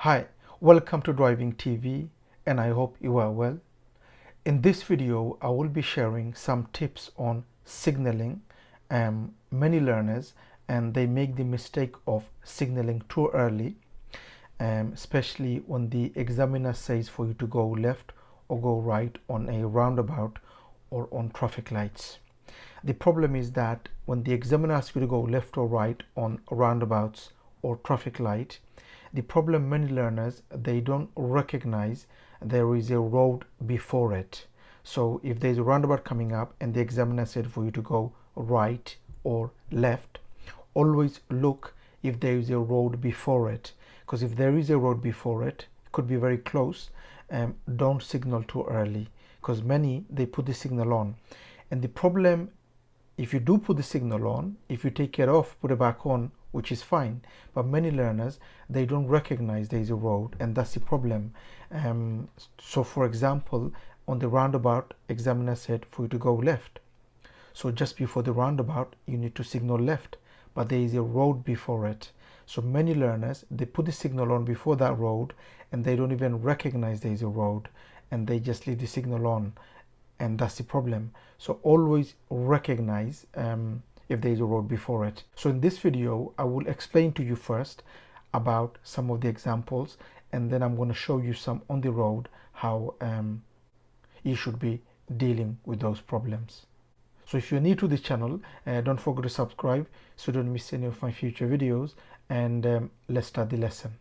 Hi, welcome to Driving TV, and I hope you are well. In this video, I will be sharing some tips on signaling. Many learners and they make the mistake of signaling too early, especially when the examiner says for you to go left or go right on a roundabout or on traffic lights. The problem is that when the examiner asks you to go left or right on roundabouts or traffic light, the problem many learners, they don't recognize there is a road before it. So if there's a roundabout coming up and the examiner said for you to go right or left, always look if there is a road before it, because if there is a road before it, it could be very close. Don't signal too early, because many, they put the signal on, and the problem, if you do put the signal on, if you take it off, put it back on, which is fine, but many learners, they don't recognize there is a road, and that's the problem. So for example, on the roundabout, examiner said for you to go left, so just before the roundabout you need to signal left, but there is a road before it. So many learners, they put the signal on before that road and they don't even recognize there is a road, and they just leave the signal on, and that's the problem. So always recognize if there is a road before it. So in this video, I will explain to you first about some of the examples, and then I'm going to show you some on the road how you should be dealing with those problems. So if you're new to this channel, don't forget to subscribe so you don't miss any of my future videos, and let's start the lesson.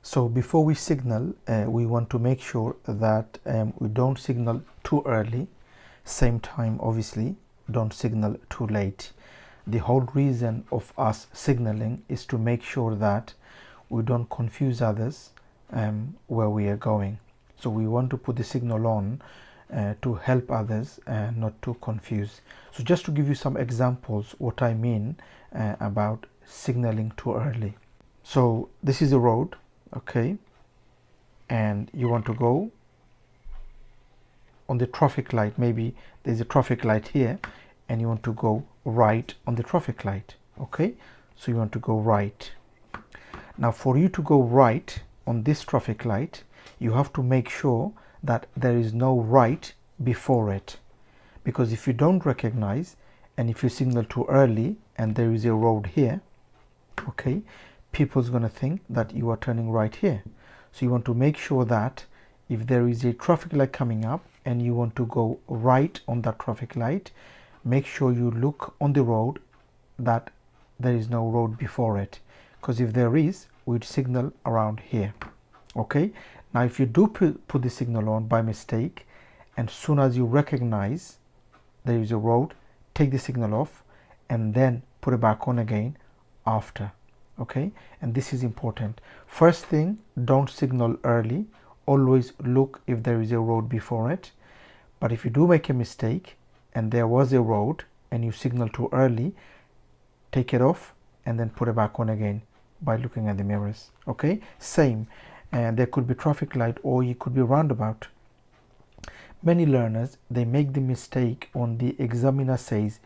So before we signal, we want to make sure that we don't signal too early. Same time, obviously, don't signal too late. The whole reason of us signaling is to make sure that we don't confuse others where we are going. So we want to put the signal on to help others and not to confuse. So just to give you some examples what I mean about signaling too early. So this is a road, okay, and you want to go on the traffic light. Maybe there's a traffic light here and you want to go right on the traffic light, okay, so you want to go right. Now for you to go right on this traffic light, you have to make sure that there is no right before it, because if you don't recognize and if you signal too early and there is a road here, okay, people's gonna think that you are turning right here. So you want to make sure that if there is a traffic light coming up and you want to go right on that traffic light, make sure you look on the road that there is no road before it, because if there is, we'd signal around here, okay. Now if you do put the signal on by mistake, and soon as you recognize there is a road, take the signal off and then put it back on again after, okay. And this is important. First thing, don't signal early, always look if there is a road before it. But if you do make a mistake and there was a road and you signal too early, take it off and then put it back on again by looking at the mirrors, okay. Same, and there could be traffic light or it could be roundabout. Many learners, they make the mistake on the examiner says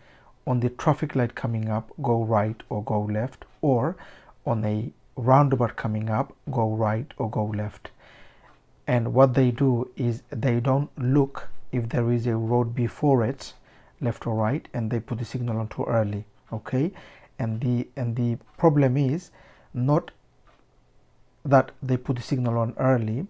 on the traffic light coming up, go right or go left, or on a roundabout coming up, go right or go left. And what they do is they don't look if there is a road before it, left or right, and they put the signal on too early, okay. And the problem is not that they put the signal on early,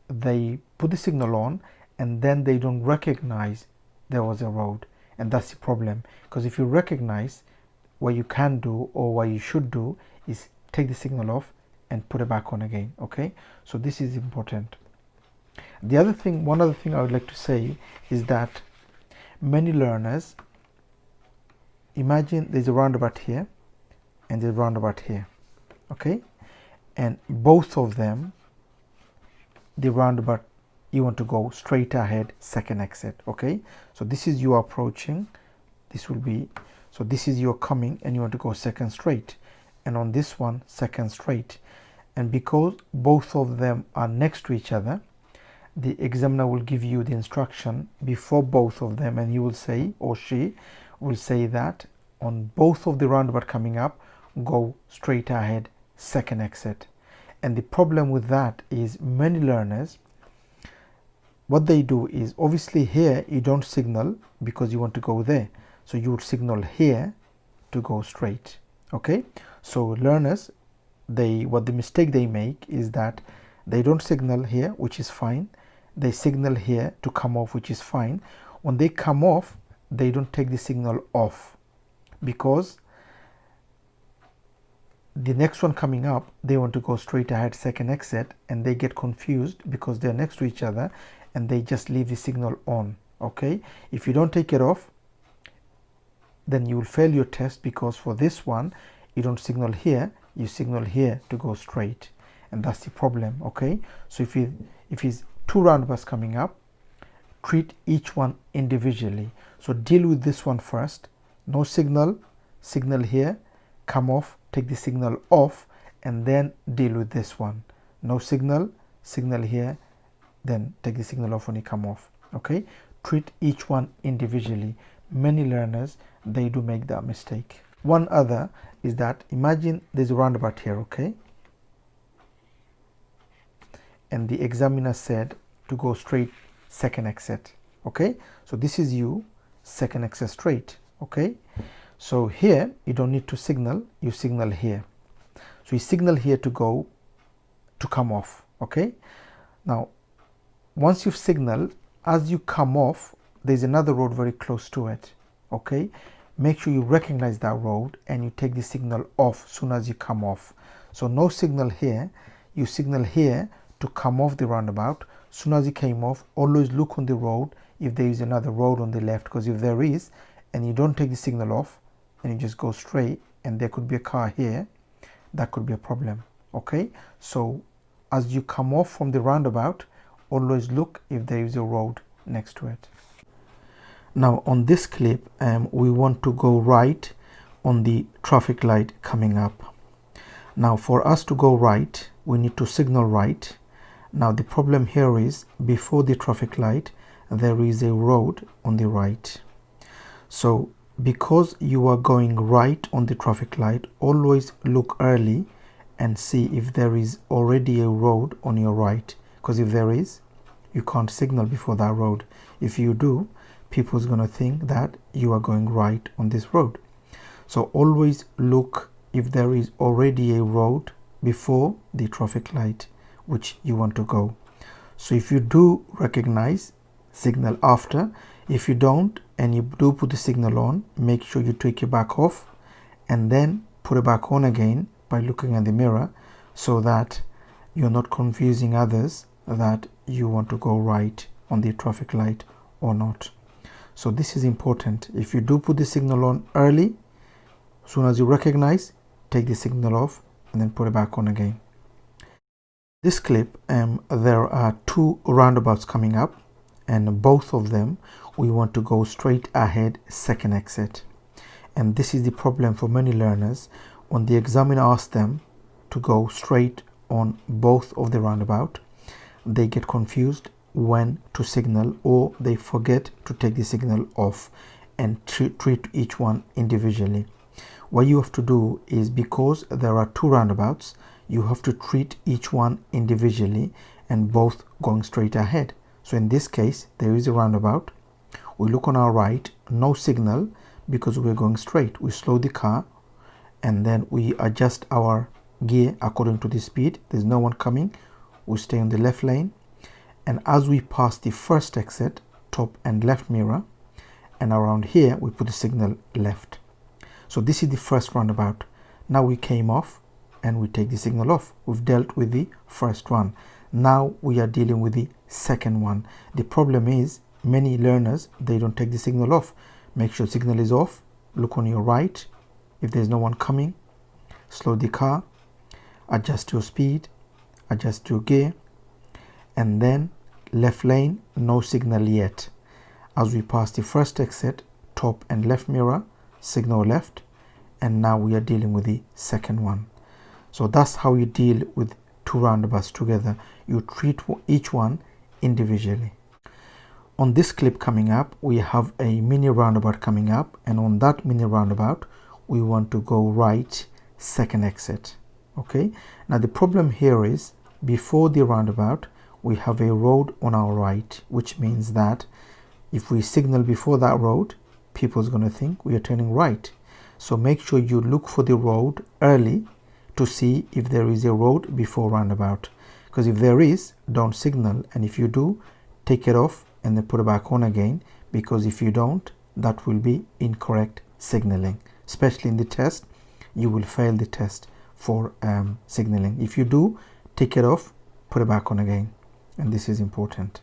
they put the signal on and then they don't recognize there was a road, and that's the problem. Because if you recognize, what you can do or what you should do is take the signal off and put it back on again, okay. So this is important. The other thing, one other thing I would like to say is that many learners, imagine there's a roundabout here and there's a roundabout here, okay, and both of them, the roundabout, you want to go straight ahead, second exit, okay. So this is you approaching, this will be, so this is your coming and you want to go second straight, and on this one second straight. And because both of them are next to each other, the examiner will give you the instruction before both of them, and you will say, or she will say, that on both of the roundabout coming up, go straight ahead, second exit. And the problem with that is many learners, what they do is, obviously here you don't signal because you want to go there, so you would signal here to go straight. Okay, so learners, what the mistake they make is that they don't signal here, which is fine. They signal here to come off, which is fine. When they come off, they don't take the signal off, because the next one coming up, they want to go straight ahead, second exit, and they get confused because they're next to each other, and they just leave the signal on. Okay, if you don't take it off, then you will fail your test, because for this one you don't signal here, you signal here to go straight, and that's the problem. Okay, so if it's two roundabouts coming up, treat each one individually. So deal with this one first, no signal, signal here, come off, take the signal off, and then deal with this one. No signal, signal here, then take the signal off when you come off. Okay, treat each one individually. Many learners, they do make that mistake. One other is that, imagine there's a roundabout here, okay, and the examiner said to go straight, second exit. Okay, so this is you, second exit straight. Okay, so here you don't need to signal, you signal here. So you signal here to go, to come off. Okay, now once you've signaled, as you come off, there's another road very close to it. Okay, make sure you recognize that road and you take the signal off soon as you come off. So no signal here, you signal here to come off the roundabout. Soon as you came off, always look on the road if there is another road on the left, because if there is and you don't take the signal off and you just go straight and there could be a car here, that could be a problem. Okay, so as you come off from the roundabout, always look if there is a road next to it. Now on this clip, we want to go right on the traffic light coming up. Now for us to go right, we need to signal right. Now the problem here is, before the traffic light there is a road on the right. So because you are going right on the traffic light, always look early and see if there is already a road on your right, because if there is, you can't signal before that road. If you do, people's gonna think that you are going right on this road. So always look if there is already a road before the traffic light which you want to go. So if you do recognize, signal after. If you don't and you do put the signal on, make sure you take it back off and then put it back on again by looking at the mirror, so that you're not confusing others that you want to go right on the traffic light or not. So this is important. If you do put the signal on early, as soon as you recognize, take the signal off and then put it back on again. This clip, there are two roundabouts coming up, and both of them we want to go straight ahead, second exit. And this is the problem for many learners. When the examiner asks them to go straight on both of the roundabout, they get confused when to signal, or they forget to take the signal off and treat each one individually. What you have to do is, because there are two roundabouts, you have to treat each one individually and both going straight ahead. So in this case, there is a roundabout. We look on our right, no signal because we're going straight. We slow the car and then we adjust our gear according to the speed. There's no one coming. We stay on the left lane. And as we pass the first exit, top and left mirror, and around here we put the signal left. So this is the first roundabout. Now we came off and we take the signal off. We've dealt with the first one. Now we are dealing with the second one. The problem is, many learners, they don't take the signal off. Make sure signal is off. Look on your right. If there's no one coming, slow the car, adjust your speed, adjust your gear, and then left lane, no signal yet. As we pass the first exit, top and left mirror, signal left, and now we are dealing with the second one. So that's how you deal with two roundabouts together. You treat each one individually. On this clip coming up, we have a mini roundabout coming up, and on that mini roundabout we want to go right, second exit. Okay, now the problem here is before the roundabout we have a road on our right, which means that if we signal before that road, people's going to think we are turning right. So make sure you look for the road early to see if there is a road before roundabout, because if there is, don't signal, and if you do, take it off and then put it back on again, because if you don't, that will be incorrect signaling. Especially in the test, you will fail the test for signaling. If you do, take it off, put it back on again, and this is important.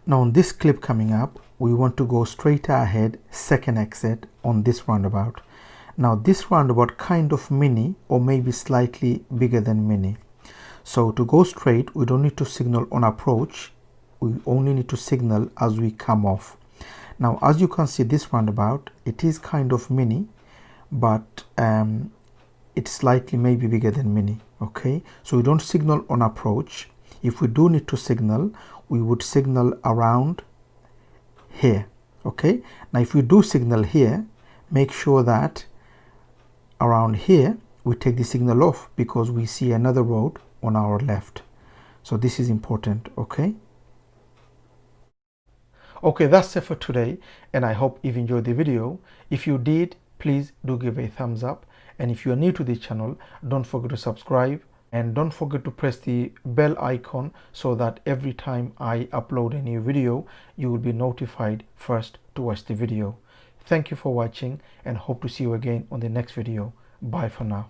Now on this clip coming up, we want to go straight ahead, second exit on this roundabout. Now this roundabout kind of mini or maybe slightly bigger than mini. So to go straight, we don't need to signal on approach. We only need to signal as we come off. Now as you can see, this roundabout, it is kind of mini, but it's slightly maybe bigger than mini. Okay, so we don't signal on approach. If we do need to signal, we would signal around here. Okay, now if we do signal here, make sure that around here we take the signal off, because we see another road on our left. So this is important. Okay, that's it for today, and I hope you've enjoyed the video. If you did, please do give a thumbs up, and if you are new to the channel, don't forget to subscribe. And don't forget to press the bell icon so that every time I upload a new video, you will be notified first to watch the video. Thank you for watching and hope to see you again on the next video. Bye for now.